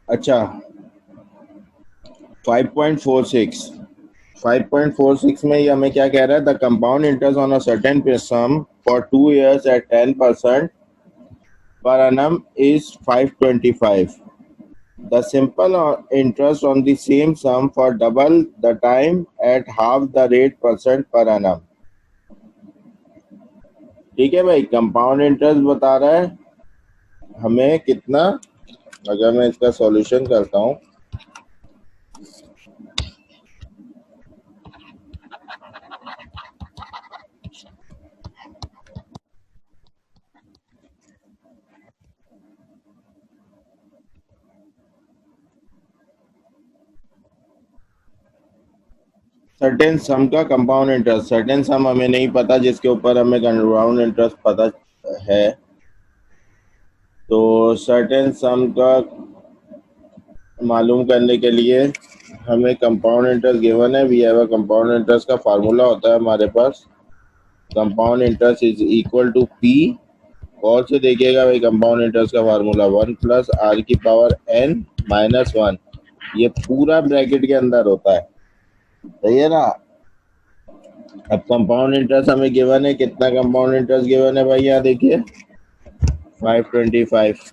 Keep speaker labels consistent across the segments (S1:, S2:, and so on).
S1: अच्छा 5.46 में ये हमें क्या कह रहा है, the compound interest on a certain some for 2 years at 10% per annum is 525. The simple interest on the same sum for double the time at half the rate percent per annum. ठीक है भाई, compound interest बता रहा है हमें कितना। अगर मैं इसका सॉल्यूशन करता हूँ, सर्टेन सम का कंपाउंड इंटरेस्ट, सर्टेन सम हमें नहीं पता जिसके ऊपर हमें कंपाउंड इंटरेस्ट पता है। तो सर्टेन सम का मालूम करने के लिए हमें कंपाउंड इंटरेस्ट गिवन है, we have a compound interest का फार्मूला होता है हमारे पास, compound interest is equal to P. और से देखिएगा भाई, कंपाउंड इंटरेस्ट का फार्मूला 1 + r⁻n-1, ये पूरा ब्रैकेट के अंदर होता है, सही है ना। अब कंपाउंड इंटरेस्ट हमें गिवन है, कितना कंपाउंड इंटरेस्ट गिवन है भाई, यहाँ देखिए 525।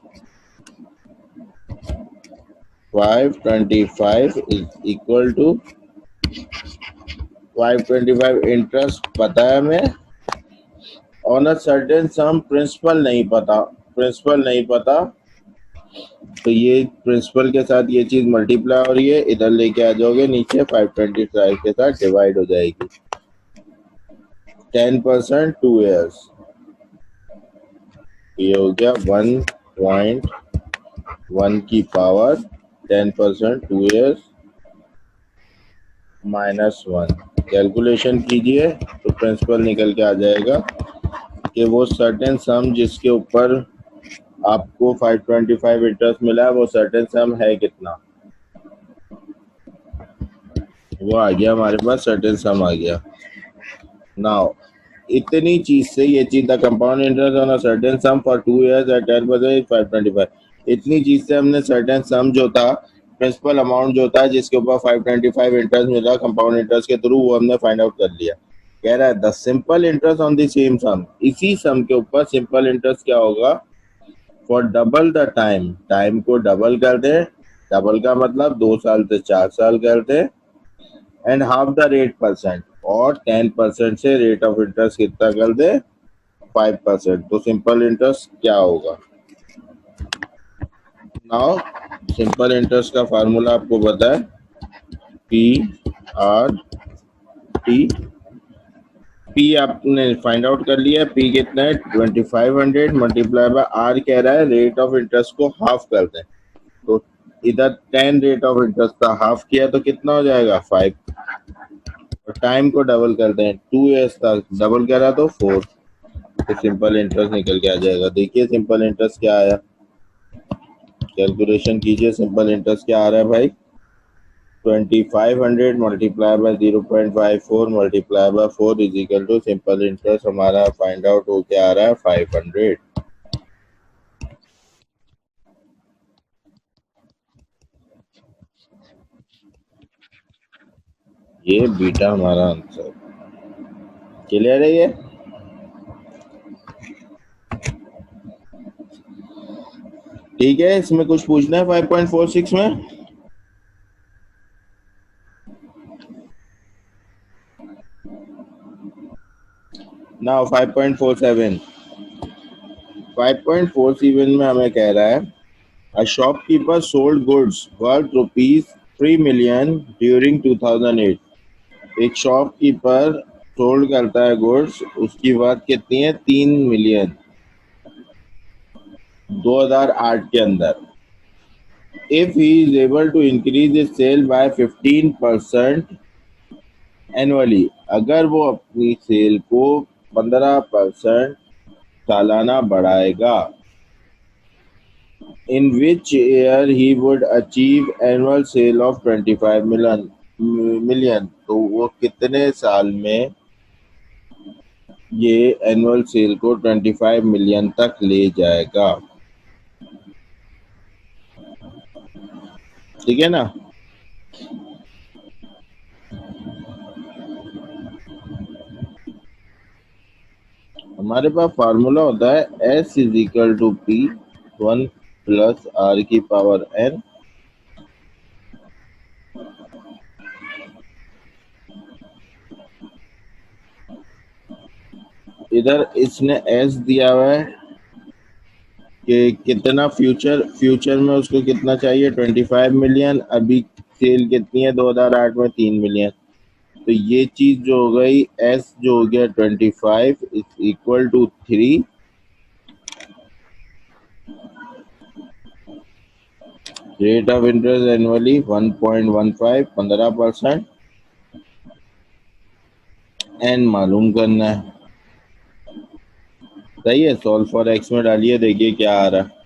S1: 525 इज इक्वल टू 525 इंटरेस्ट पता है हमें, on a certain sum principal नहीं पता, प्रिंसिपल नहीं पता, तो ये प्रिंसिपल के साथ ये चीज मल्टीप्लाई हो रही है, इधर लेके आ जाओगे नीचे 525 के साथ डिवाइड हो जाएगी। 10% 2 years, ये हो गया 1.1 की पावर 10% 2 years -1। कैलकुलेशन कीजिए तो प्रिंसिपल निकल के आ जाएगा कि वो सर्टेन सम जिसके ऊपर आपको 525 इंटरेस्ट मिला है, वो सर्टेन सम है कितना, वो आ गया हमारे पास, सर्टेन सम आ गया। नाउ इतनी चीज से ये चीज, the compound interest on a certain some for 2 years at 10% 525, इतनी चीज से हमने सर्टेन सम जो था, प्रिंसिपल अमाउंट जो था जिसके ऊपर 525 इंटरेस्ट मिला कंपाउंड इंटरेस्ट के थ्रू, वो हमने फाइंड आउट कर लिया। कह रहा है the simple interest on the same sum, इसी सम के ऊपर सिंपल इंटरेस्ट क्या होगा, for double the time, time को डबल कर दे, डबल का मतलब 2 साल से 4 साल कर दे, and half the rate percent, और 10% से रेट ऑफ इंटरेस्ट कितना कर दे, 5%। तो सिंपल इंटरेस्ट क्या होगा। नाउ सिंपल इंटरेस्ट का फार्मूला आपको पता है, पी आर टी। पी आपने फाइंड आउट कर लिया, पी कितना है 2500 मल्टीप्लाई बाय आर, कह रहा है रेट ऑफ इंटरेस्ट को हाफ कर दें, तो इधर 10 रेट ऑफ इंटरेस्ट का हाफ किया तो कितना हो जाएगा 5, और टाइम को डबल कर दें 2 years तक, डबल करा तो 4, तो सिंपल इंटरेस्ट निकल के आ जाएगा। देखिए सिंपल इंटरेस्ट क्या आया, कैलकुलेशन कीजिए, सिंपल इंटरेस्ट क्या आ रहा है भाई, 2500 multiply by 0.54 multiply by 4 is equal to, simple interest हमारा फाइंड आउट हो क्या आ रहा है 500। ये बीटा हमारा आंसर, क्लियर है ये। ठीक है, इसमें कुछ पूछना है 5.46 में। नाउ 5.47, 5.47 में हमें कह रहा है, a shopkeeper sold goods worth rupees 3 million during 2008। एक शॉपकीपर सोल्ड करता है गुड्स, उसकी वर्थ कितनी है 3 मिलियन 2008 के अंदर। If he is able to increase is sale by 15% annually, अगर वो अपनी सेल को 15% सालाना बढ़ाएगा, in which year he would achieve annual sale of 25 million, तो वो कितने साल में ये एनुअल सेल को 25 मिलियन तक ले जाएगा। ठीक है ना। हमारे पास फार्मूला होता है S is equal to P 1 + R⁴ n। इधर इसने S दिया हुआ है कि कितना फ्यूचर में उसको कितना चाहिए, 25 मिलियन। अभी सेल कितनी है 2008 में, 3 मिलियन। तो ये चीज जो हो गई, एस जो हो गया 25 is equal to 3, rate of interest annually 1.15, 15%। N मालूम करना है। सही है, सॉल्व फॉर एक्स में डालिए, देखिए क्या आ रहा है।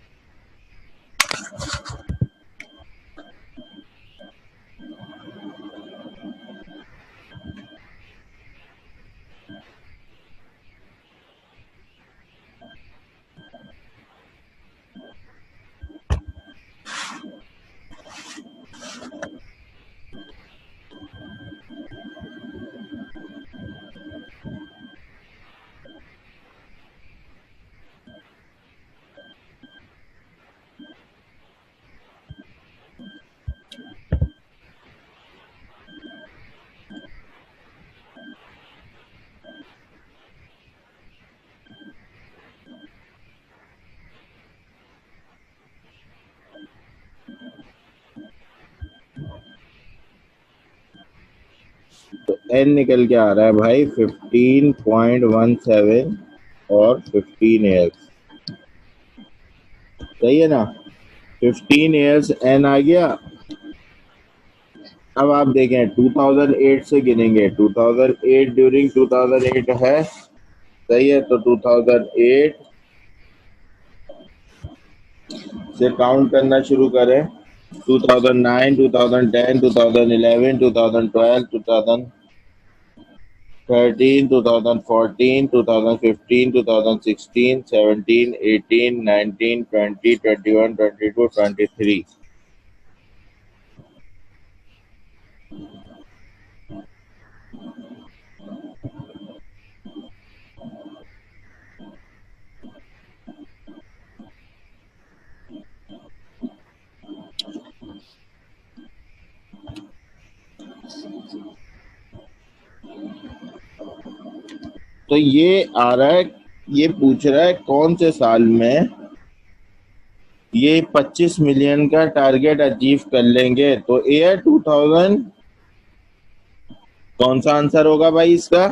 S1: तो एन निकल के आ रहा है भाई 15.17 और 15 ईयर्स। सही है ना, 15 ईयर्स एन आ गया। अब आप देखें 2008 से गिनेंगे, 2008 ड्यूरिंग 2008 है। सही है, तो 2008 से काउंट करना शुरू करें। 2009, 2010, 2011, 2012, 2013, 2014, 2015, 2016, 17, 18, 19, 20, 21, 22, 23। तो ये आ रहा है, ये पूछ रहा है कौन से साल में ये 25 मिलियन का टारगेट अचीव कर लेंगे। तो ईयर 2000 कौन सा आंसर होगा भाई इसका?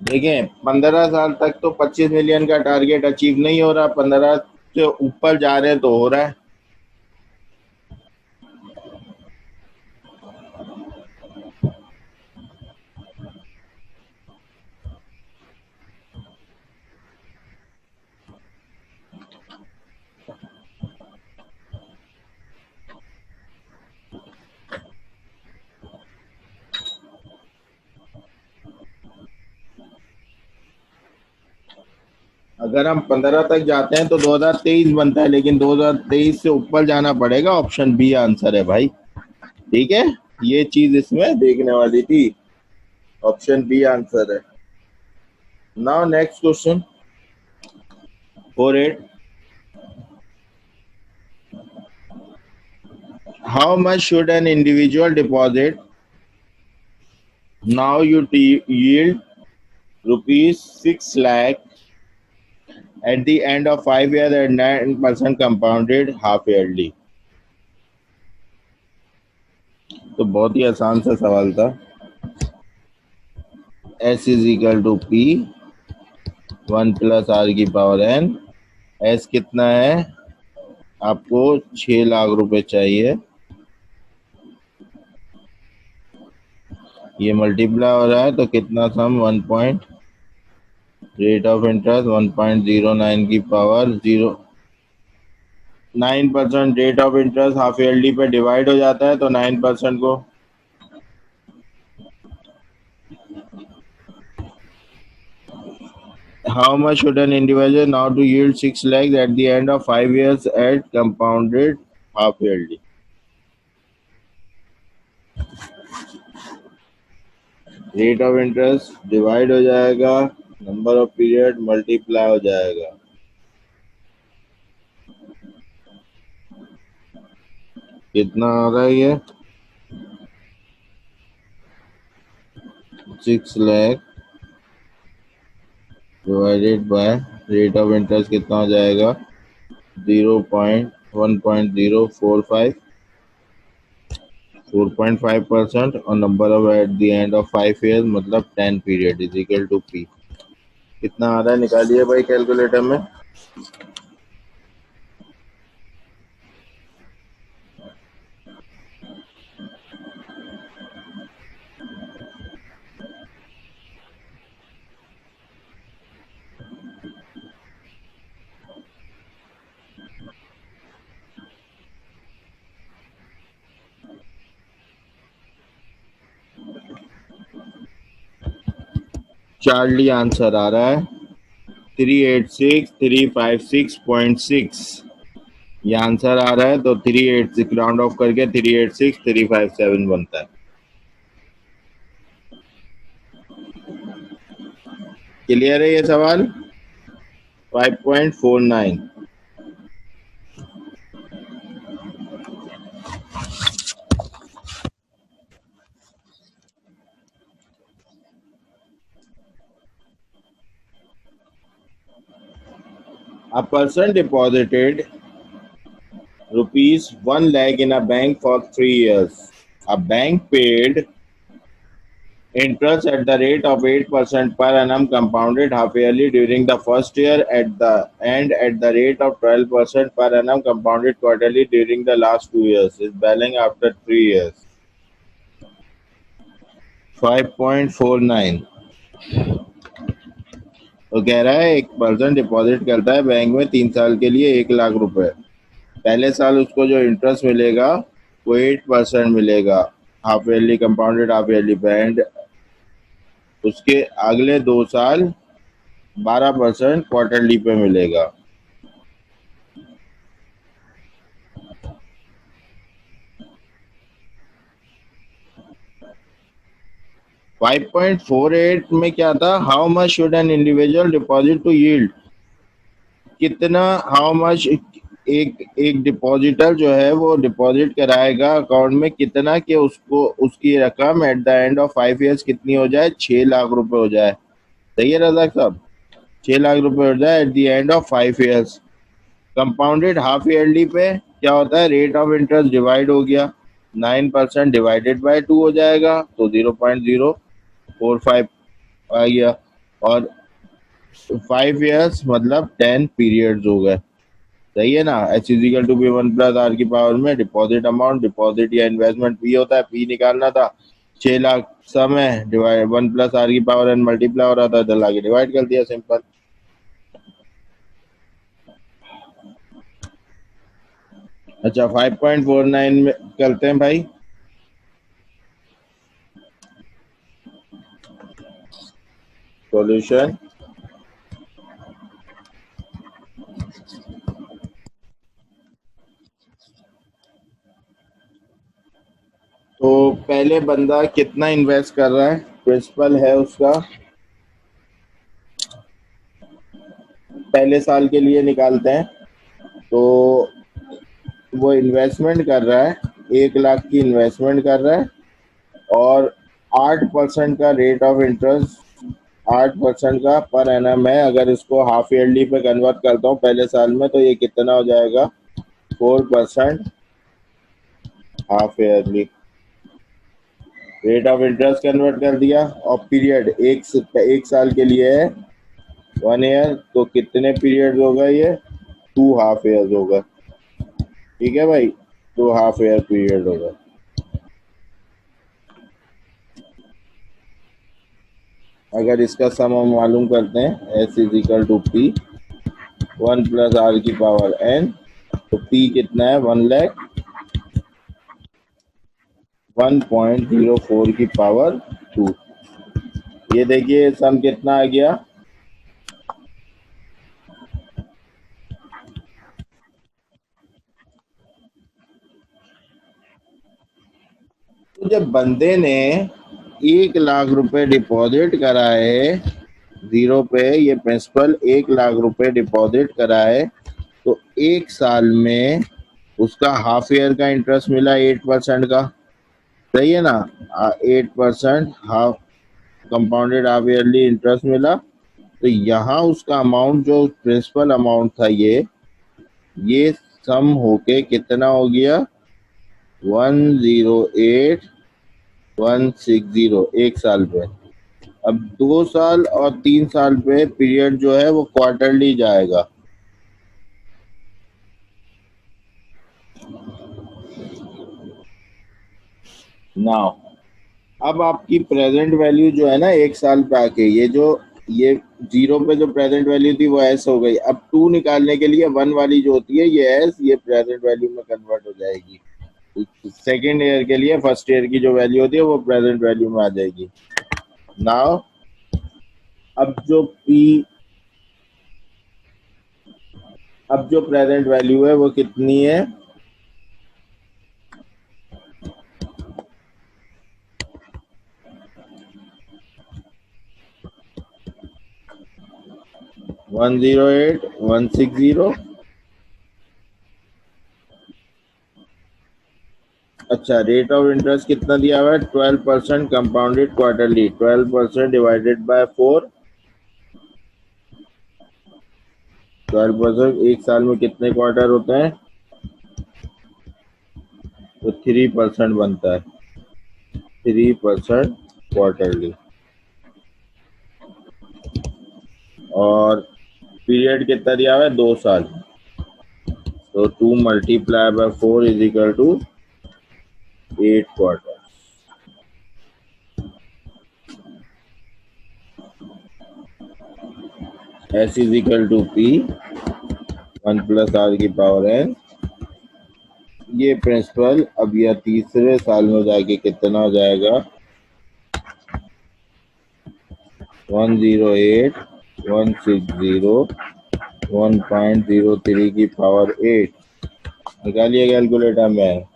S1: देखें 15 साल तक तो 25 मिलियन का टारगेट अचीव नहीं हो रहा, 15 से ऊपर जा रहे हैं तो हो रहा है। अगर हम 15 तक जाते हैं तो 2023 बनता है, लेकिन 2023 से ऊपर जाना पड़ेगा। ऑप्शन बी आंसर है भाई। ठीक है, ये चीज इसमें देखने वाली थी। ऑप्शन बी आंसर है। Now next question 48। How much should an individual deposit now you yield ₹6 lakh at the end of 5 years at 9% compounded half yearly? तो बहुत ही आसान सा सवाल था। S is equal to P 1 + R⁴n। S कितना है आपको? 6 लाख रुपए चाहिए। ये मल्टीप्लाई हो रहा है तो कितना सम 1.5 रेट ऑफ इंटरेस्ट 1.09 की power 9%। Rate of interest half yearly पे डिवाइड हो जाता है, तो 9% को how much should an individual now to yield 6 lakhs at the end of 5 years at compounded half yearly? Rate of interest divide हो जाएगा, number of period multiply हो जाएगा। कितना आ रहा है ये? 6 lakh divided by rate of interest कितना हो जाएगा? 1.045 4.5% और number of at the end of 5 years मतलब 10 period is equal to P. कितना आ रहा है निकालिए भाई कैलकुलेटर में। चार्ली आंसर आ रहा है 386356.6। ये आंसर आ रहा है, तो 386 राउंड ऑफ करके 386357 बनता है। क्लियर है ये सवाल? 5.49। A person deposited rupees 1 lakh in a bank for 3 years. A bank paid interest at the rate of 8% per annum compounded half yearly during the first year at the rate of 12% per annum compounded quarterly during the last 2 years. Is balance after 3 years. 5.49। तो कह रहा है एक person deposit करता है bank में 3 साल के लिए 1 लाख रुपए। पहले साल उसको जो इंटरेस्ट मिलेगा वो 8% मिलेगा half yearly compounded half yearly पे, एंड उसके अगले 2 साल 12% क्वार्टरली पे मिलेगा। फाइव पॉइंट फोर एट में क्या था? How much should an individual deposit to yield. कितना, हाउ मच एक डिपॉजिटर जो है वो डिपॉजिट कराएगा अकाउंट में कितना कि उसको उसकी रकम eight the end of 5 years कितनी हो जाए? 6 लाख रुपए हो जाए। सही है रजाक साहब? 6 लाख रुपए हो जाए eight the end of 5 years. Compounded half yearly पे क्या होता है? रेट ऑफ इंटरेस्ट डिवाइड हो गया, 9% डिवाइडेड बाय 2 हो जाएगा, तो 0.045 आ गया। और 5 ईयर्स मतलब 10 पीरियड्स हो गए। सही है ना? H is equal to be 1+r की पावर में डिपॉजिट अमाउंट, डिपॉजिट या इन्वेस्टमेंट पी होता है, पी निकालना था। 6 लाख समय डिवाइड 1+r की पावर एन मल्टीप्लाई हो रहा था, तो आगे डिवाइड कर दिया, सिंपल। अच्छा 5.49 में करते हैं भाई। सॉल्यूशन तो पहले बंदा कितना इन्वेस्ट कर रहा है? प्रिंसिपल है उसका पहले साल के लिए निकालते हैं, तो वो इन्वेस्टमेंट कर रहा है 1 लाख की इन्वेस्टमेंट कर रहा है, और 8% का रेट ऑफ इंटरेस्ट 8% का पर एनम है। अगर इसको हाफ ईयरली पे कन्वर्ट करता हूँ पहले साल में, तो ये कितना हो जाएगा? 4% half yearly. Rate of interest convert कर दिया, और पीरियड एक साल के लिए है 1 ईयर, तो कितने पीरियड होगा ये? 2 हाफ ईयर्स होगा। ठीक है भाई, 2 हाफ ईयर पीरियड होगा। अगर इसका सम हम मालूम करते हैं, S is equal to P 1 + r⁴n, तो पी कितना है, 1,01.04 की पावर 2। ये देखिए सम कितना आ गया, तो जब बंदे ने 1,00,000 रुपए डिपॉजिट कराए, जीरो पे ये प्रिंसिपल 1,00,000 रुपए डिपॉजिट कराए, तो 1 साल में उसका हाफ ईयर का इंटरेस्ट मिला 8% का, सही है ना, 8% half compounded half yearly interest मिला। तो यहाँ उसका अमाउंट जो प्रिंसिपल अमाउंट था, ये सम होके कितना हो गया, 108,160 एक साल पे। अब 2 साल और 3 साल पे पीरियड जो है वो क्वार्टरली जाएगा। नाउ अब आपकी प्रेजेंट वैल्यू जो है ना, 1 साल पे आके ये जीरो पे जो प्रेजेंट वैल्यू थी वो एस हो गई। अब 2 निकालने के लिए 1 वाली जो होती है ये एस, ये प्रेजेंट वैल्यू में कन्वर्ट हो जाएगी। सेकेंड ईयर के लिए फर्स्ट ईयर की जो वैल्यू होती है वो प्रेजेंट वैल्यू में आ जाएगी। नाउ अब जो प्रेजेंट वैल्यू है वो कितनी है, 108,160। अच्छा, रेट ऑफ इंटरेस्ट कितना दिया हुआ है, 12% कंपाउंडेड क्वार्टरली, 12% डिवाइडेड बाय 4, 12% एक साल में कितने क्वार्टर होते हैं, तो 3% बनता है, 3% क्वार्टरली। और पीरियड कितना दिया हुआ है, 2 साल, तो 2 × 4 is equal to 8 quarter. S is equal to P 1 + r⁴n। ये प्रिंसिपल अब यह तीसरे साल में जाके कितना हो जाएगा, 108,160 1.03 की पावर 8। निकालिए कैलकुलेटर में।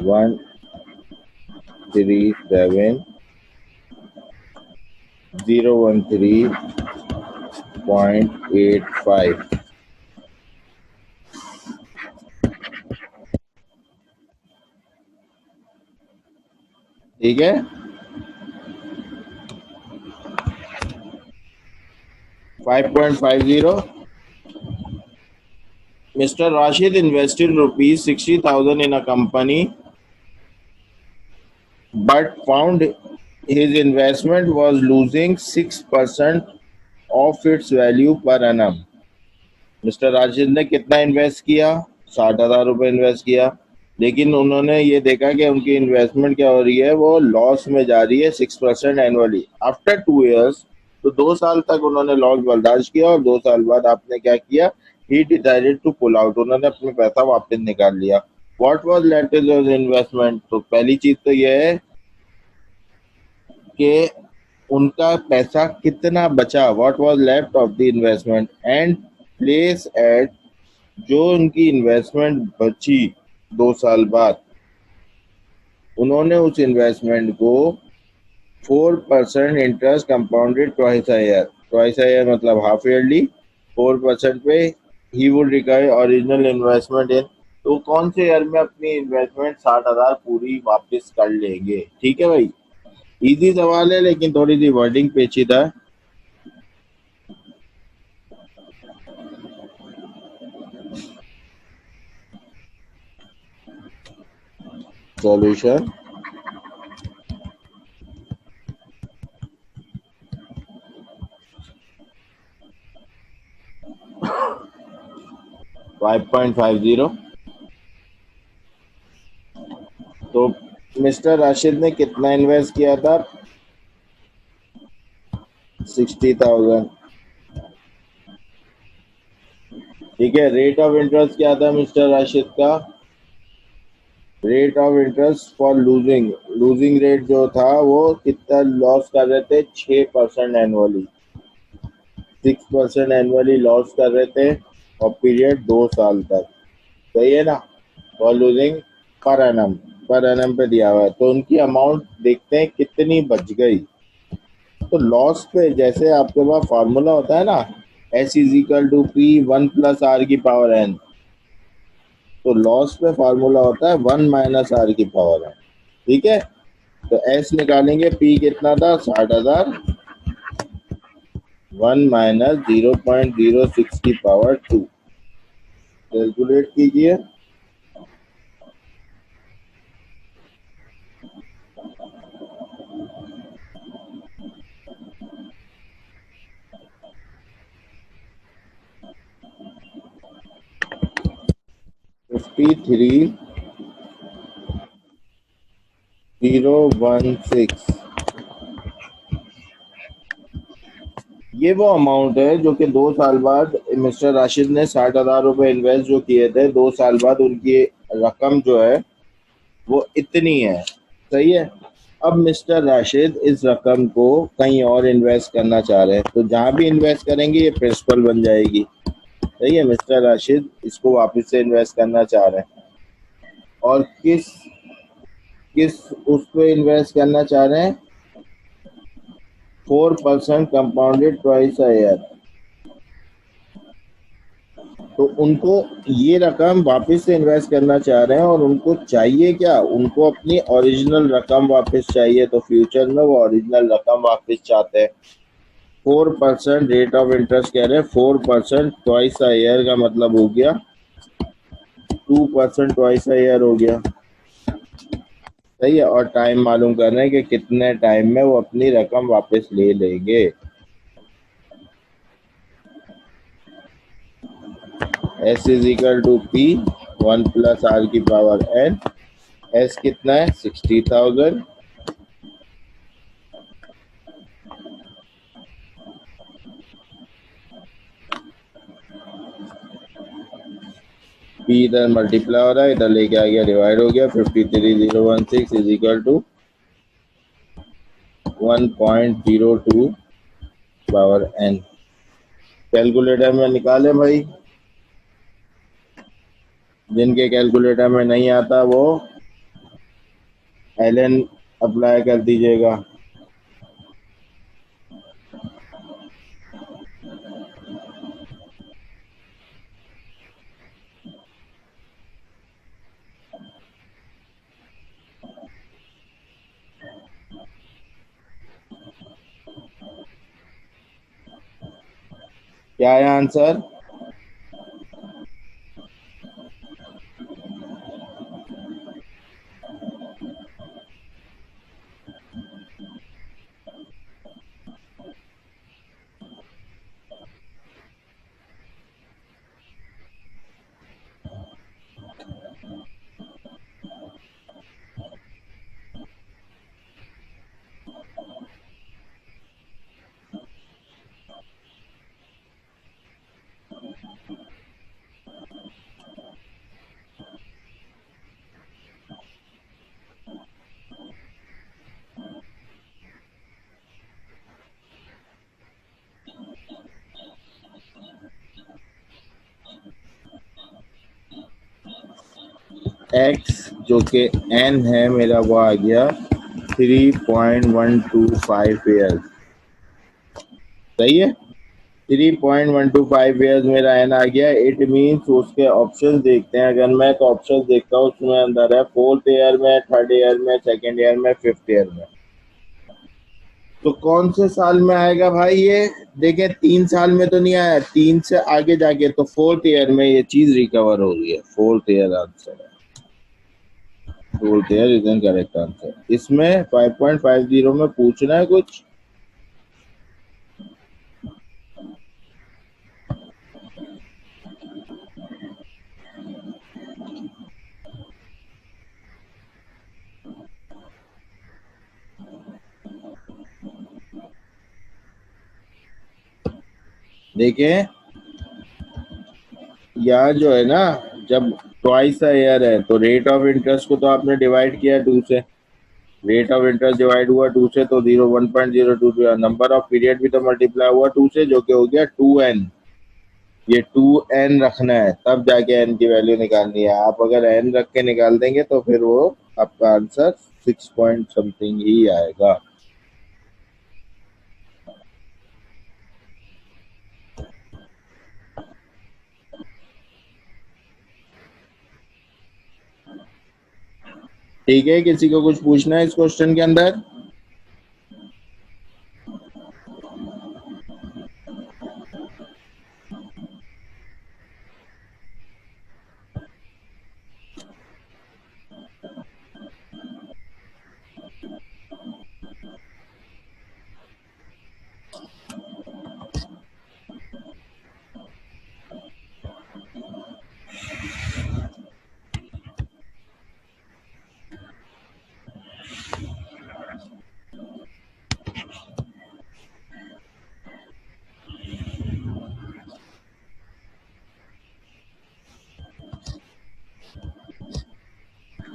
S1: वन 37,013.85। ठीक है, 5.50। Mr. Rashid invested ₹60,000 in a company, but found his investment was losing 6% of its value per annum. Mister Rashid ने कितना इन्वेस्ट किया, 60,000 रुपये इन्वेस्ट किया, लेकिन उन्होंने ये देखा कि उनकी इन्वेस्टमेंट क्या हो रही है, वो लॉस में जा रही है 6% एनुअली आफ्टर 2 इयर्स। तो 2 साल तक उन्होंने लॉस बर्दाश्त किया और 2 साल बाद आपने क्या किया, he decided to pull out, उन्होंने अपने पैसा वापस निकाल लिया। What was left is investment, तो पहली चीज तो यह है कि उनका पैसा कितना बचा, what was left of the investment, and place at, जो उनकी इन्वेस्टमेंट बची 2 साल बाद, उन्होंने उस इन्वेस्टमेंट को 4% interest compounded twice a year मतलब हाफ ईयरली, 4% पे he would recover original investment इन। तो कौन से ईयर में अपनी इन्वेस्टमेंट 60,000 पूरी वापस कर लेंगे। ठीक है भाई, इजी सवाल है लेकिन थोड़ी सी वर्डिंग पेचीदा है। सॉल्यूशन, 5.50। तो मिस्टर राशिद ने कितना इन्वेस्ट किया था? 60,000। ठीक है, रेट ऑफ इंटरेस्ट क्या था मिस्टर राशिद का? Rate of interest for losing, losing rate जो था वो कितना लॉस कर रहे थे? 6% एनुअली, 6% एनुअली लॉस कर रहे थे, और पीरियड 2 साल तक। सही है ना? For losing per annum, per annum पे दिया हुआ है, तो उनकी अमाउंट देखते हैं कितनी बच गई। तो लॉस पे जैसे आपके पास फार्मूला होता है ना, S = P 1 + R⁻n, तो लॉस पे फार्मूला होता है 1 - R⁻n। ठीक है, तो एस निकालेंगे, पी कितना था? 60,000। 1 - 0.06 की पावर 2। कैलकुलेट कीजिए। 53,016। ये वो अमाउंट है जो कि 2 साल बाद मिस्टर राशिद ने 60,000 रुपये इन्वेस्ट जो किए थे, 2 साल बाद उनकी रकम जो है वो इतनी है। सही है। अब मिस्टर राशिद इस रकम को कहीं और इन्वेस्ट करना चाह रहे हैं, तो जहां भी इन्वेस्ट करेंगे ये प्रिंसिपल बन जाएगी। सही है, मिस्टर राशिद इसको वापस से इन्वेस्ट करना चाह रहे हैं, और किस किस उस पे इन्वेस्ट करना चाह रहे हैं? 4% कंपाउंडेड ट्वाइस अ ईयर। तो उनको ये रकम वापस से इन्वेस्ट करना चाह रहे हैं, और उनको चाहिए क्या? उनको अपनी ओरिजिनल रकम वापस चाहिए। तो फ्यूचर में वो ओरिजिनल रकम वापस चाहते हैं। 4% रेट ऑफ इंटरेस्ट कह रहे हैं, 4% ट्वाइस अ ईयर का मतलब हो गया 2% ट्वाइस अ ईयर हो गया। सही है, और टाइम मालूम कर रहे हैं कि कितने टाइम में वो अपनी रकम वापस ले लेंगे। S = P 1 + R⁻n। एस कितना है? 60,000। पी इधर मल्टीप्लाई हो रहा है, इधर लेके आ गया, डिवाइड हो गया। 53,016 = 1.02 पावर n। कैलकुलेटर में निकाले भाई, जिनके कैलकुलेटर में नहीं आता वो एलएन अप्लाई कर दीजिएगा। क्या है आंसर? एक्स जो कि एन है मेरा, वो आ गया 3.125 ईयर। सही है, 3.125 ईयर्स मेरा एन आ गया। इट मीन्स उसके ऑप्शन देखते हैं। अगर मैं तो ऑप्शन देखता हूँ, उसमें अंदर है 4th ईयर में, 3rd ईयर में, 2nd ईयर में, 5th ईयर में। तो कौन से साल में आएगा भाई ये? देखें, 3 साल में तो नहीं आया, 3 से आगे जाके तो 4th ईयर में ये चीज रिकवर हो रही है। 4th ईयर आंसर है। 4th year is an correct answer. इसमें 5.50 में पूछना है कुछ? देखिए यहाँ जो है ना, जब ट्वाइस अ ईयर है तो रेट ऑफ इंटरेस्ट को तो आपने डिवाइड किया 2 से, रेट ऑफ इंटरेस्ट डिवाइड हुआ 2 से तो 1.02, नंबर ऑफ पीरियड भी तो मल्टीप्लाई हुआ 2 से, जो कि हो गया 2n। ये 2n रखना है, तब जाके n की वैल्यू निकालनी है। आप अगर n रख के निकाल देंगे तो फिर वो आपका आंसर 6 पॉइंट समथिंग ही आएगा। ठीक है, किसी को कुछ पूछना है इस क्वेश्चन के अंदर?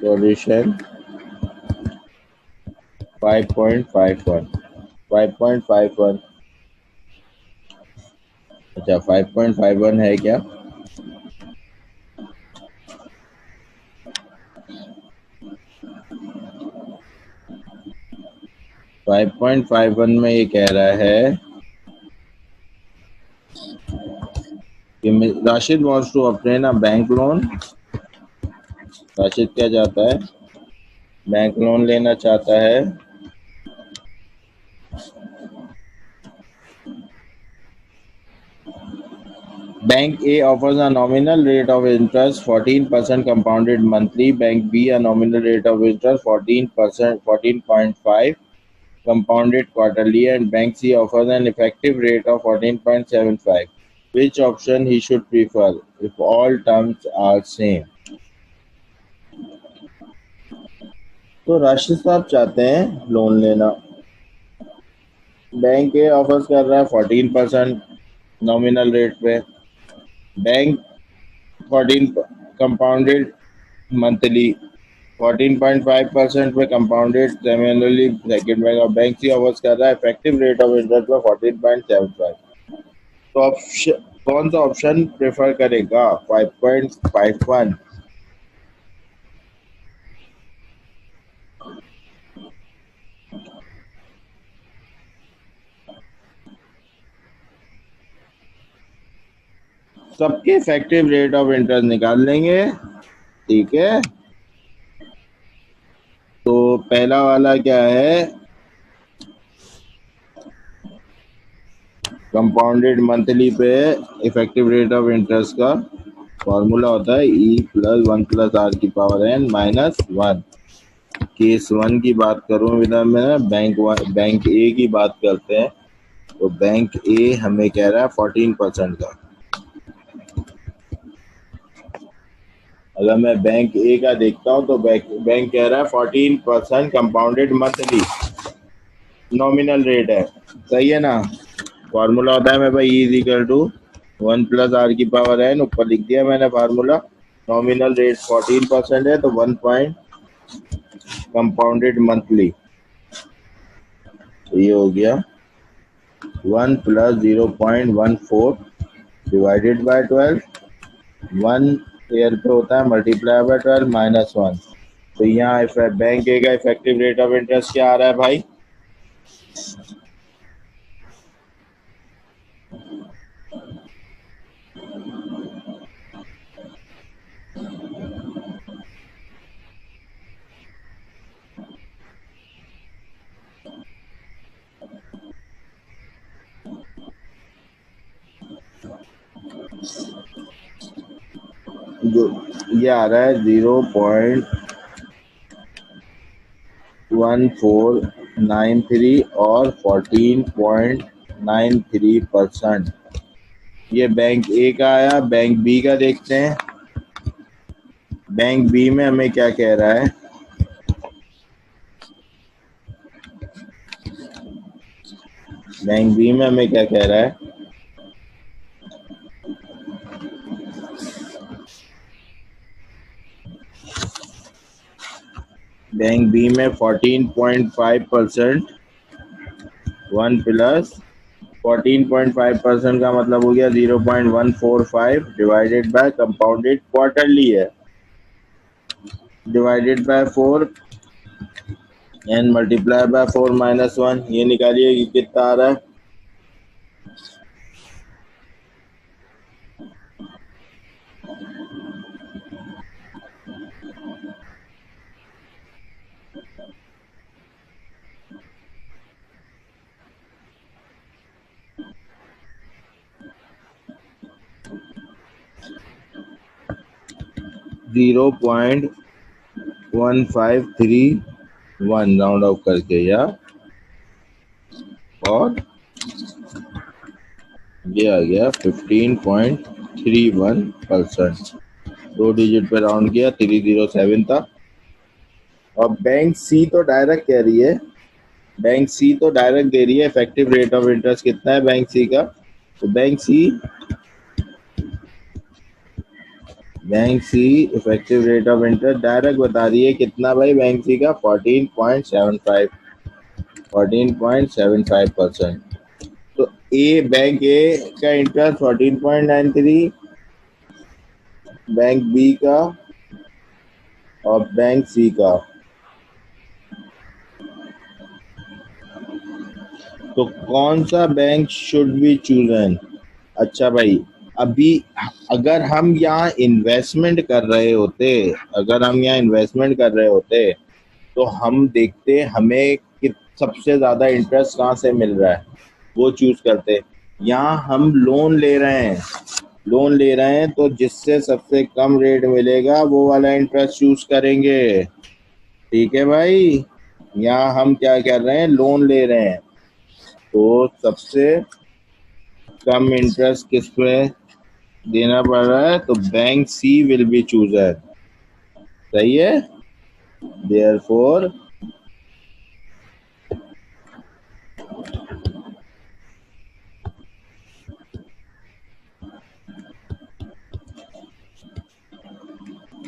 S1: सॉल्यूशन 5.51, 5.51। अच्छा 5.51 है क्या? फाइव पॉइंट फाइव वन में ये कह रहा है कि Rashid wants to obtain a bank loan. Rashid क्या चाहता है? बैंक लोन लेना चाहता है। Bank A offers a nominal rate of interest 14% compounded monthly. Bank B a nominal rate of interest 14%, 14.5 compounded quarterly, and Bank C offers an effective rate of 14.75. Which option he should prefer if all terms are same? तो राशिद साहब चाहते हैं loan लेना। Bank ए offers कर रहा है 14% nominal rate पे, bank 14 compounded monthly 14.5% पे कंपाउंडेड सेमिनली सेकंड बैंक, और बैंक सी ऑफर्स कर रहा है इफेक्टिव रेट ऑफ इंटरेस्ट पे 14.75। तो ऑप्शन कौन सा ऑप्शन प्रेफर करेगा? 5.51। सबके इफेक्टिव रेट ऑफ इंटरेस्ट निकाल लेंगे, ठीक है। तो पहला वाला क्या है? कंपाउंडेड मंथली पे इफेक्टिव रेट ऑफ इंटरेस्ट का फॉर्मूला होता है E+1+R⁻n-1। केस 1 की बात करूं इधर मैं, बैंक ए की बात करते हैं। तो बैंक ए हमें कह रहा है 14% का। अगर मैं बैंक ए का देखता हूं तो बैंक कह रहा है 14% कंपाउंडेड मंथली नॉमिनल रेट है, सही है ना। फॉर्मूला होता है मैं भाई E=1+R⁻n, ऊपर लिख दिया मैंने फार्मूला। नॉमिनल रेट 14% है तो 1 पॉइंट कंपाउंडेड मंथली, तो ये हो गया 1 + 0.14 डिवाइडेड बाय 12। 1 ईयर पे होता है मल्टीप्लाई बाय 12 -1। तो यहाँ बैंक ए का इफेक्टिव रेट ऑफ इंटरेस्ट क्या आ रहा है भाई? जो ये आ रहा है 0.1493 और 14.93%। ये बैंक ए का आया। बैंक बी का देखते हैं। बैंक बी में हमें क्या कह रहा है? बैंक बी में हमें क्या कह रहा है? बैंक बी में 14.5%, 1 प्लस 14.5% का मतलब हो गया 0.145 डिवाइडेड बाय कंपाउंडेड क्वार्टरली है, divided by 4 and multiply by 4 minus 1। ये निकालिए कि कितना आ रहा है। जीरो पॉइंट 1531 राउंड ऑफ करके, या और ये आ गया 15.31%। 2 डिजिट पे राउंड किया, 307 था। और बैंक सी तो डायरेक्ट कह रही है, बैंक सी तो डायरेक्ट दे रही है इफेक्टिव रेट ऑफ इंटरेस्ट कितना है बैंक सी का। तो bank C effective rate of interest direct बता रही है कितना भाई, बैंक सी का 14.75%। तो बैंक ए का इंटरेस्ट 14.93, बैंक बी का और बैंक सी का। तो कौन सा बैंक शुड बी चूजन? अच्छा भाई, अभी अगर हम यहाँ इन्वेस्टमेंट कर रहे होते, तो हम देखते हमें सबसे ज्यादा इंटरेस्ट कहाँ से मिल रहा है, वो चूज करते। यहाँ हम लोन ले रहे हैं, तो जिससे सबसे कम रेट मिलेगा वो वाला इंटरेस्ट चूज करेंगे। ठीक है भाई, यहाँ हम क्या कर रहे हैं, लोन ले रहे हैं, तो सबसे कम इंटरेस्ट किस पे देना पड़ रहा है, तो bank C will be chooser. सही है। Therefore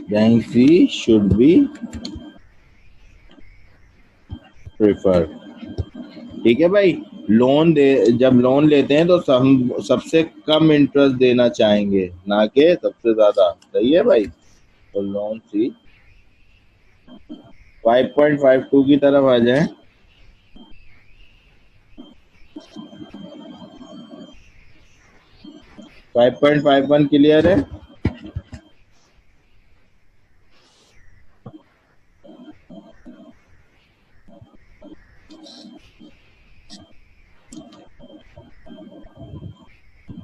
S1: bank C should be prefer. ठीक है भाई, जब लोन लेते हैं तो हम सबसे कम इंटरेस्ट देना चाहेंगे, ना कि सबसे ज्यादा। सही है भाई। तो लोन सी 5.52 की तरफ आ जाए। 5.51 क्लियर है।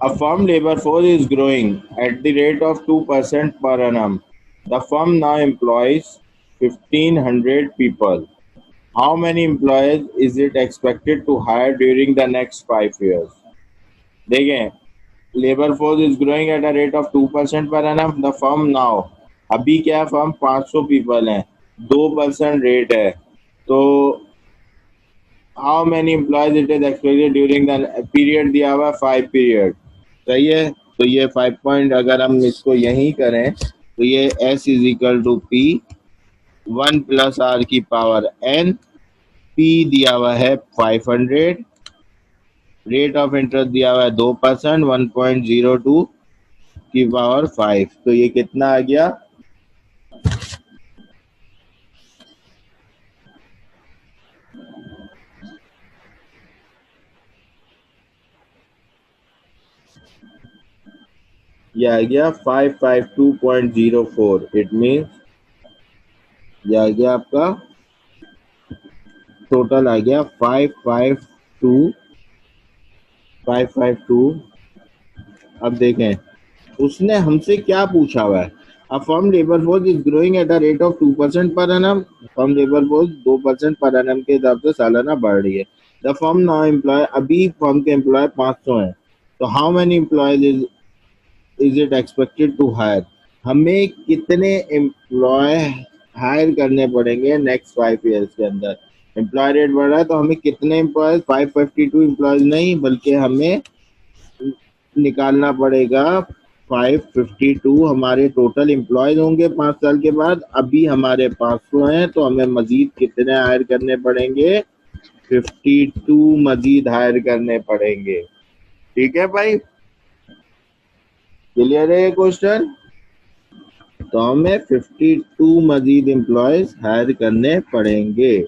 S1: A firm labor force is growing at the rate of 2% per annum. The firm now employs 1,500 people. How many employees is it expected to hire during the next 5 years? देखें, labour force is growing at a rate of 2% per annum. The firm now, अभी क्या firm 500 people हैं, 2% rate है, तो how many employees it is expected during the period दिया हुआ 5 period. सही है। तो ये 5 पॉइंट अगर हम इसको यही करें तो ये S is equal to P 1 plus R की पावर n, पी दिया हुआ है 500, रेट ऑफ इंटरेस्ट दिया हुआ है 2%, 1.02 की पावर 5। तो ये कितना आ गया, ये आ गया 552.04। इट मीन्स ये आ गया आपका टोटल आ गया 552। अब देखें उसने हमसे क्या पूछा हुआ है। अब firm labour force is growing at a rate of 2% per annum. Firm labour force 2% per annum के हिसाब से सालाना बढ़ रही है। द फर्म नाउ एम्प्लॉय, अभी फर्म के एम्प्लॉय 500 हैं, तो how many employees is it expected to hire, हमें कितने एम्प्लॉय हायर करने पड़ेंगे नेक्स्ट 5 ईयर्स के अंदर। एम्प्लॉय रेट बढ़ रहा है, तो हमें कितने एम्प्लॉयज, 552 एम्प्लॉयज नहीं, बल्कि हमें निकालना पड़ेगा 552 हमारे टोटल एम्प्लॉयज होंगे 5 साल के बाद। अभी हमारे 500 हैं, तो हमें मजीद कितने हायर करने पड़ेंगे? 52 मजीद हायर करने पड़ेंगे। ठीक है भाई, क्लियर है ये क्वेश्चन? तो हमें 52 मजीद एम्प्लॉयज हायर करने पड़ेंगे।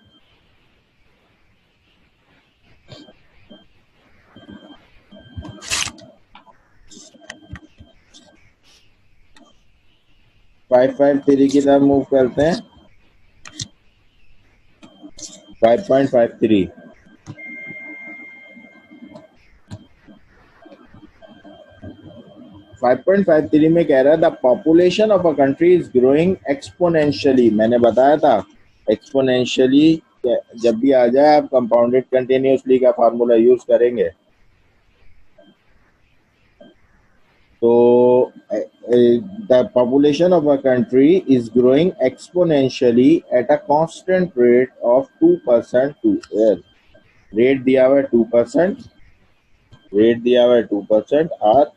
S1: फाइव फाइव थ्री की तरफ मूव करते हैं। 5.53 5.53 में कह रहा है the population of a country is growing exponentially. मैंने बताया था एक्सपोनेंशियली जब भी आ जाए आप कंपाउंडेड कंटिन्यूअसली का फार्मूला यूज करेंगे। तो the population of a country is growing exponentially at a constant rate of 2% two year. Rate दिया हुआ है 2%, रेट दिया हुआ है 2%। और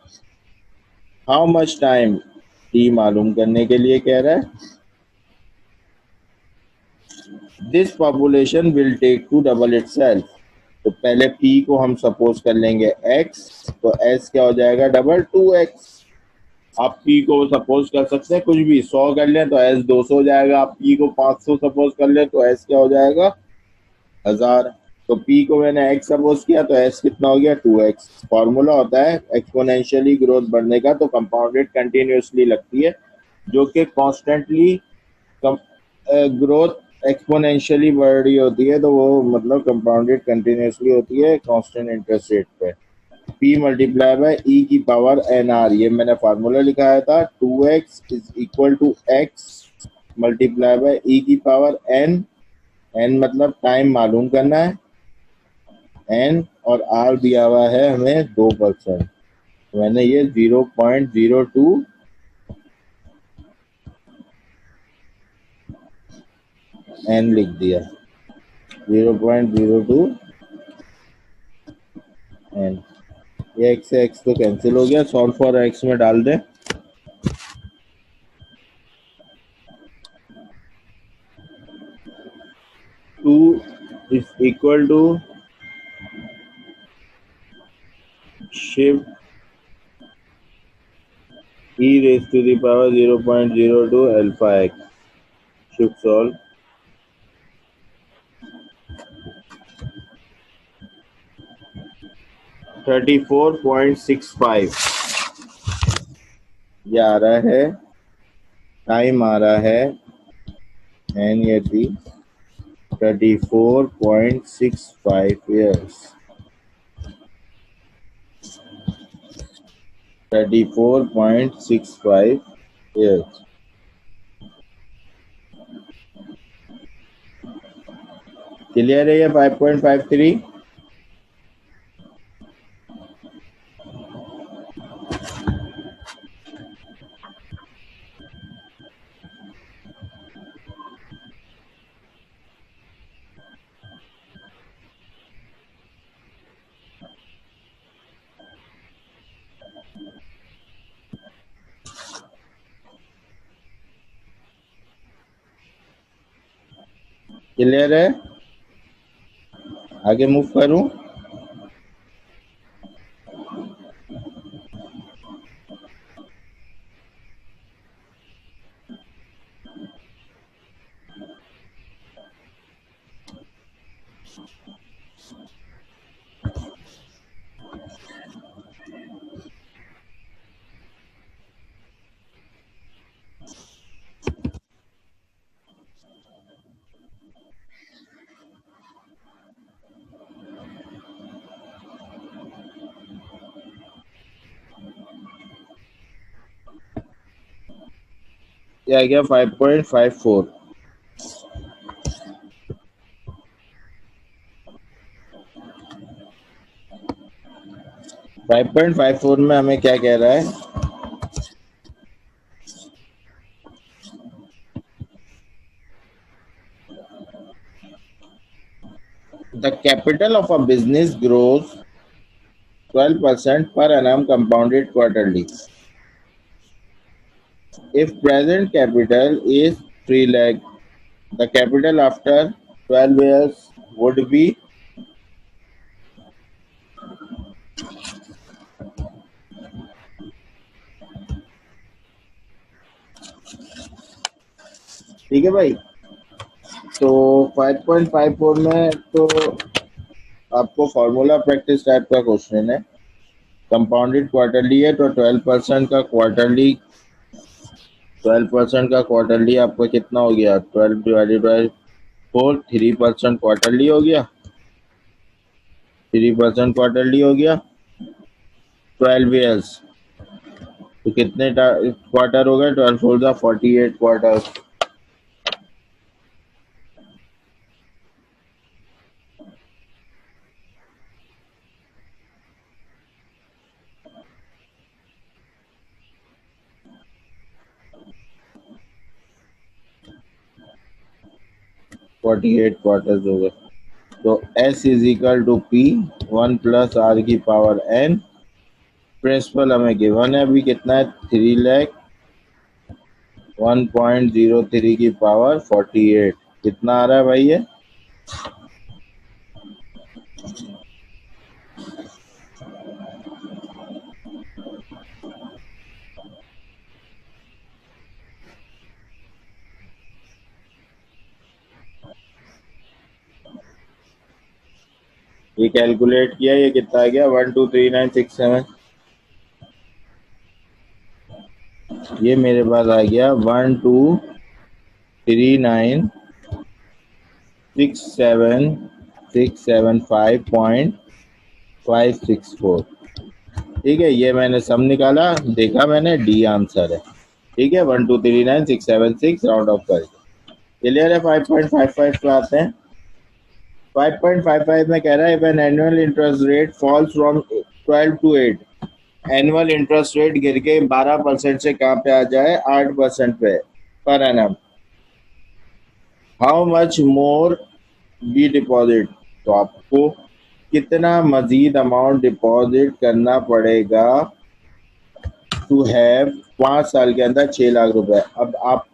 S1: हाउ मच टाइम, टी मालूम करने के लिए कह रहा है। This population will take to double itself. तो पहले p को हम सपोज कर लेंगे x, तो s क्या हो जाएगा? Double 2x। आप p को सपोज कर सकते हैं कुछ भी, 100 कर लें तो s 200 हो जाएगा। आप p को 500 सपोज कर लें तो s क्या हो जाएगा? 1000। तो p को मैंने x सपोज किया तो s कितना हो गया? 2x। फॉर्मूला होता है एक्सपोनेंशियली ग्रोथ बढ़ने का, तो कंपाउंडेड कंटिन्यूअसली लगती है, जो कि कॉन्स्टेंटली ग्रोथ एक्सपोनेंशियली बढ़ रही होती है, तो वो मतलब कंपाउंडेड कंटिन्यूअसली होती है कांस्टेंट इंटरेस्ट रेट पे। p मल्टीप्लाई बाय e की पावर nr, ये मैंने फार्मूला लिखाया था। 2x is equal to x multiply by e की पावर n। n मतलब टाइम मालूम करना है, n और r दिया हुआ है हमें 2%। मैंने ये 0.02 n लिख दिया, 0.02 n। ये x से x तो कैंसिल हो गया, सॉल्व फॉर x में डाल दें। 2 is equal to shift e raised to the power 0.02 alpha x। Shift solve। 34.65 ये आ रहा है, टाइम आ रहा है एन ये थी 34.65 years। 34.65 years। क्लियर है ये 5.53? क्लियर है? आगे मूव करूं? ये आ गया 5.54। 5.54 में हमें क्या कह रहा है? The capital of a business grows 12% per annum compounded quarterly। If present capital is 3 lakh, the capital after 12 years would be, ठीक है भाई। तो 5.54 में तो आपको फॉर्मूला प्रैक्टिस टाइप का क्वेश्चन है। कंपाउंडेड क्वार्टरली है तो 12% का क्वार्टरली, 12% का क्वार्टरली आपका कितना हो गया, 12 डिवाइडेड बाई 4, 3% क्वार्टरली हो गया, 3% क्वार्टरली हो गया। 12 ईयर्स तो कितने क्वार्टर हो गए, 12 four the 48 quarter. Forty eight quarters हो गए। तो S is equal to P 1 plus R की पावर N। प्रिंसिपल हमें गिवन है अभी कितना है, 3 लाख 1.03 की पावर 48। कितना आ रहा है भाई ये, ये कैलकुलेट किया, ये कितना आ गया, 123967। ये मेरे पास आ गया 123967,675.564। ठीक है, ये मैंने सम निकाला, देखा मैंने, डी आंसर है। ठीक है, 1239,676 राउंड ऑफ करके क्लियर है। 5.55 पे आते हैं। 5.55 में कह रहा है if an annual interest rate falls from 12 to 8, annual interest rate गिर के 12% से कहाँ पे आ जाए, 8% पे per annum, how much more B deposit, तो आपको कितना मजीद अमाउंट डिपॉजिट करना पड़ेगा टू हैव 5 साल के अंदर 6 लाख रुपए। अब आप,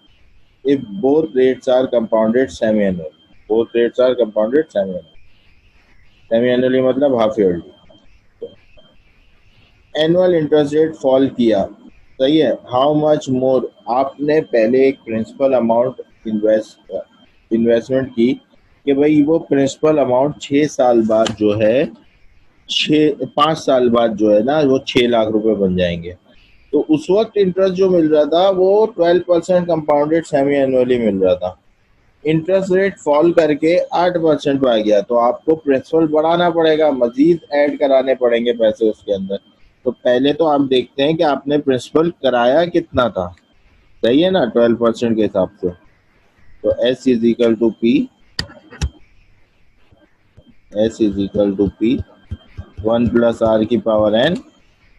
S1: if both rates are compounded semi annual, both rates are compounded semi annual, semi annually मतलब half yearly, annual interest rate fall किया, सही है, हाउ मच मोर, आपने पहले एक प्रिंसिपल अमाउंट इन्वेस्टमेंट की कि भाई वो प्रिंसिपल अमाउंट 6 साल बाद जो है, 5 साल बाद जो है ना, वो 6 लाख रुपए बन जाएंगे। तो उस वक्त इंटरेस्ट जो मिल रहा था वो 12% कंपाउंडेड सेमी एनुअली मिल रहा था। इंटरेस्ट रेट फॉल करके 8% पे आ गया, तो आपको प्रिंसिपल बढ़ाना पड़ेगा, मजीद ऐड कराने पड़ेंगे पैसे उसके अंदर। तो पहले तो आप देखते हैं कि आपने प्रिंसिपल कराया कितना था, सही है ना, 12% के हिसाब से। तो S is equal to P, S is equal to P 1 plus R की पावर N।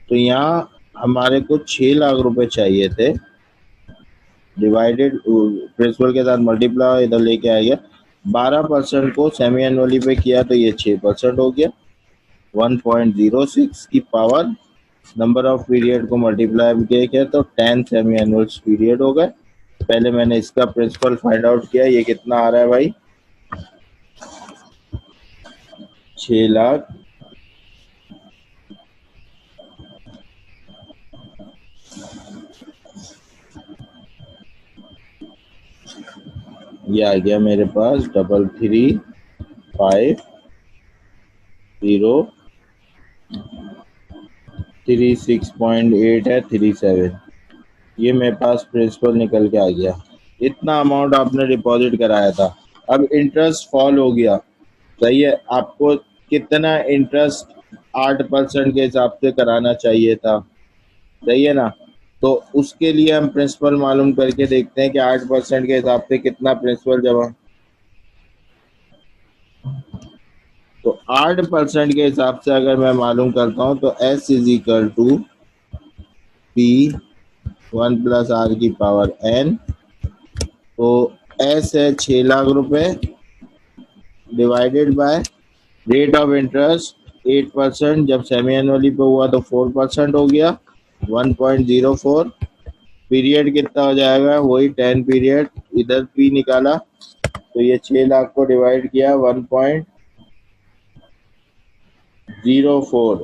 S1: तो यहाँ हमारे को 6 लाख रुपए चाहिए थे, डिवाइडेड प्रिंसिपल के साथ मल्टीप्लाई इधर लेके आएगा, 12% को सेमी एनुअली पे किया तो ये 6% हो गया, 1.06 की पावर, नंबर ऑफ पीरियड को मल्टीप्लाई किया तो 10 सेमी एनुअल्स पीरियड हो गए। पहले मैंने इसका प्रिंसिपल फाइंड आउट किया, ये कितना आ रहा है भाई, 6 लाख, ये आ गया मेरे पास 335036.8 है 37, ये मेरे पास प्रिंसिपल निकल के आ गया। इतना अमाउंट आपने डिपॉजिट कराया था, अब इंटरेस्ट फॉल हो गया, सही है, आपको कितना इंटरेस्ट 8% के हिसाब से कराना चाहिए था, सही है ना। तो उसके लिए हम प्रिंसिपल मालूम करके देखते हैं कि 8% के हिसाब से कितना प्रिंसिपल जमा। तो 8% के हिसाब से अगर मैं मालूम करता हूँ तो S is equal to P 1 plus R की पावर N। तो S है 6 लाख रुपए divided by rate of interest 8%, जब सेमी एनुअली पे हुआ तो 4% हो गया 1.04, पीरियड कितना हो जाएगा, वही 10 पीरियड, इधर पी निकाला तो ये 6 लाख को डिवाइड किया 1.04,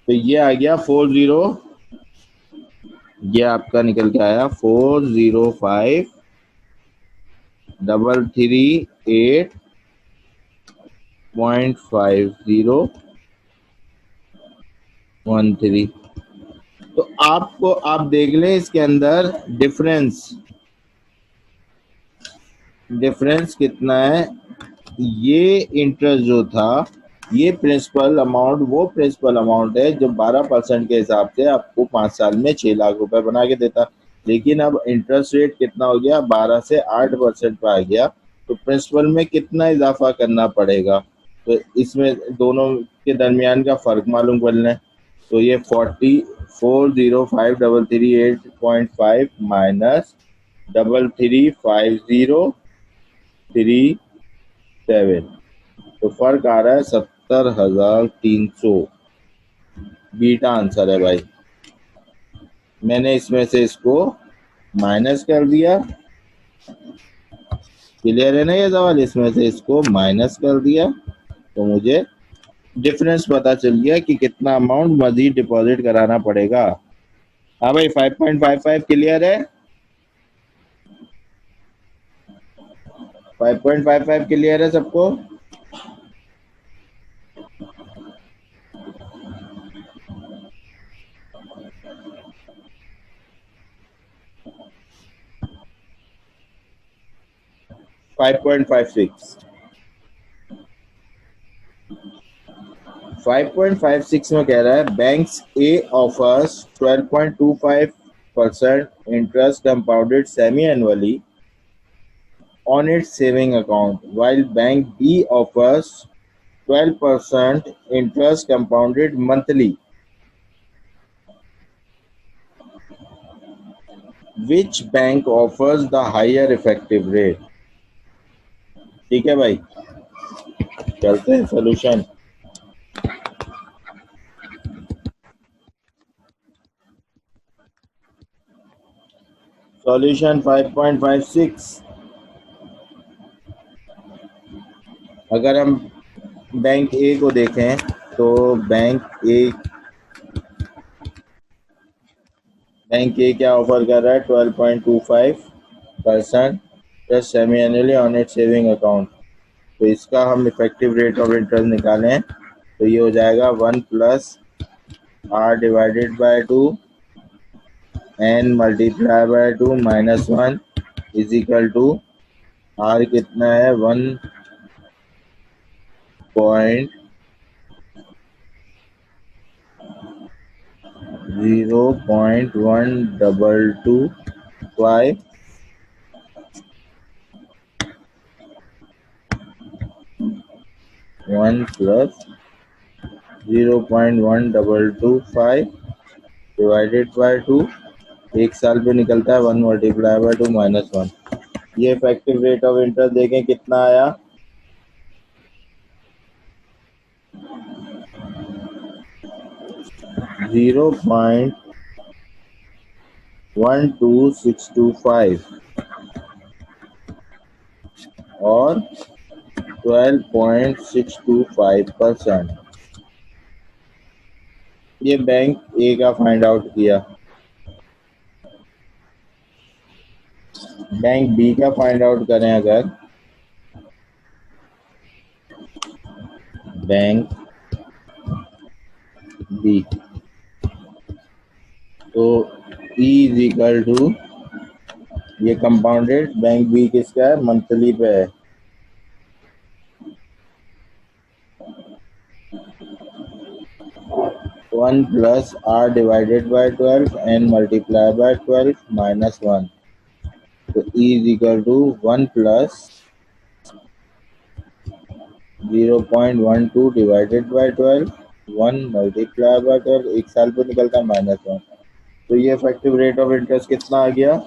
S1: तो ये आ गया ये आपका निकल के आया 405,338.5013। तो आपको आप देख लें इसके अंदर डिफरेंस कितना है। ये इंटरेस्ट जो था, ये प्रिंसिपल अमाउंट, वो प्रिंसिपल अमाउंट है जो 12% के हिसाब से आपको 5 साल में 6 लाख रुपए बना के देता, लेकिन अब इंटरेस्ट रेट कितना हो गया, 12 से 8% पे आ गया, तो प्रिंसिपल में कितना इजाफा करना पड़ेगा। तो इसमें दोनों के दरमियान का फर्क मालूम कर लें, तो ये 405,338.5 माइनस 33,5,037, तो फर्क आ रहा है 70,300। बीटा आंसर है भाई। मैंने इसमें से इसको माइनस कर दिया, क्लियर है ना ये सवाल, इसमें से इसको माइनस कर दिया तो मुझे डिफरेंस पता चल गया कि कितना अमाउंट मजीद डिपॉजिट कराना पड़ेगा। हाँ भाई 5.55 क्लियर है, 5.55 क्लियर है सबको। 5.56 5.56 में कह रहा है banks A offers 12.25% interest compounded semi annually on its saving account, while Bank B offers 12% interest compounded monthly. Which bank offers the higher effective rate? ठीक है भाई, चलते हैं सोल्यूशन। सॉल्यूशन 5.56, अगर हम बैंक ए को देखें तो बैंक ए क्या ऑफर कर रहा है, 12.25% plus semi annually on it saving account. तो इसका हम इफेक्टिव रेट ऑफ इंटरेस्ट निकालें तो ये हो जाएगा 1 plus R divided by 2 n multiply by 2 minus 1 is equal to R कितना है 1.0.1225 1 प्लस 0.1225 डिवाइडेड बाय 2, एक साल पे निकलता है 1 मल्टीप्लाई बाय 2 माइनस 1। ये इफेक्टिव रेट ऑफ इंटरेस्ट देखें कितना आया, 0.12625 और 12.625%। ये बैंक ए का फाइंड आउट किया। बैंक बी का फाइंड आउट करें अगर, बैंक बी, तो ई इज इक्वल टू, ये कंपाउंडेड बैंक बी किसका है, मंथली पे है, 1 plus R divided by 12 n multiply by 12 minus 1, तो E is equal to 1 plus 0.12 divided by 12 1 multiply by 12, एक साल पे निकलता है माइनस 1। तो ये इफेक्टिव रेट ऑफ इंटरेस्ट कितना आ गया,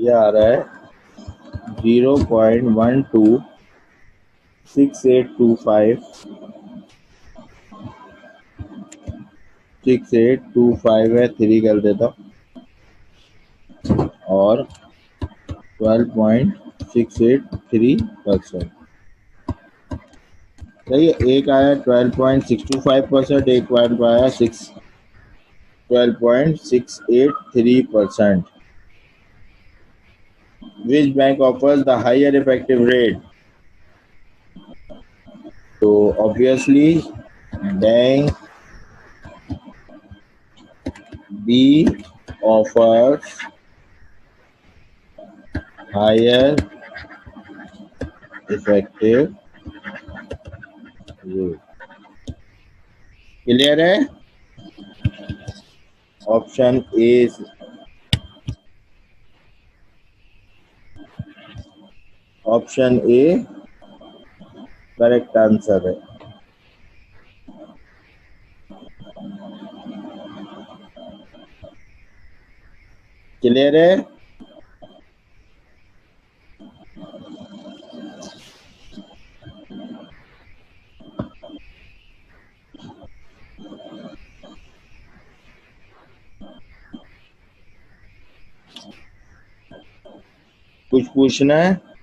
S1: ये आ रहा है 0.126825 6825 है, 3 कर देता हूँ, और 12.683%। सही है। एक आया 12.625%, एक पॉइंट आया 12.683%। Which bank offers the higher effective rate? So obviously bank B offers higher effective rate. Clear है? ऑप्शन ए करेक्ट आंसर है। क्लियर है? कुछ पूछना है?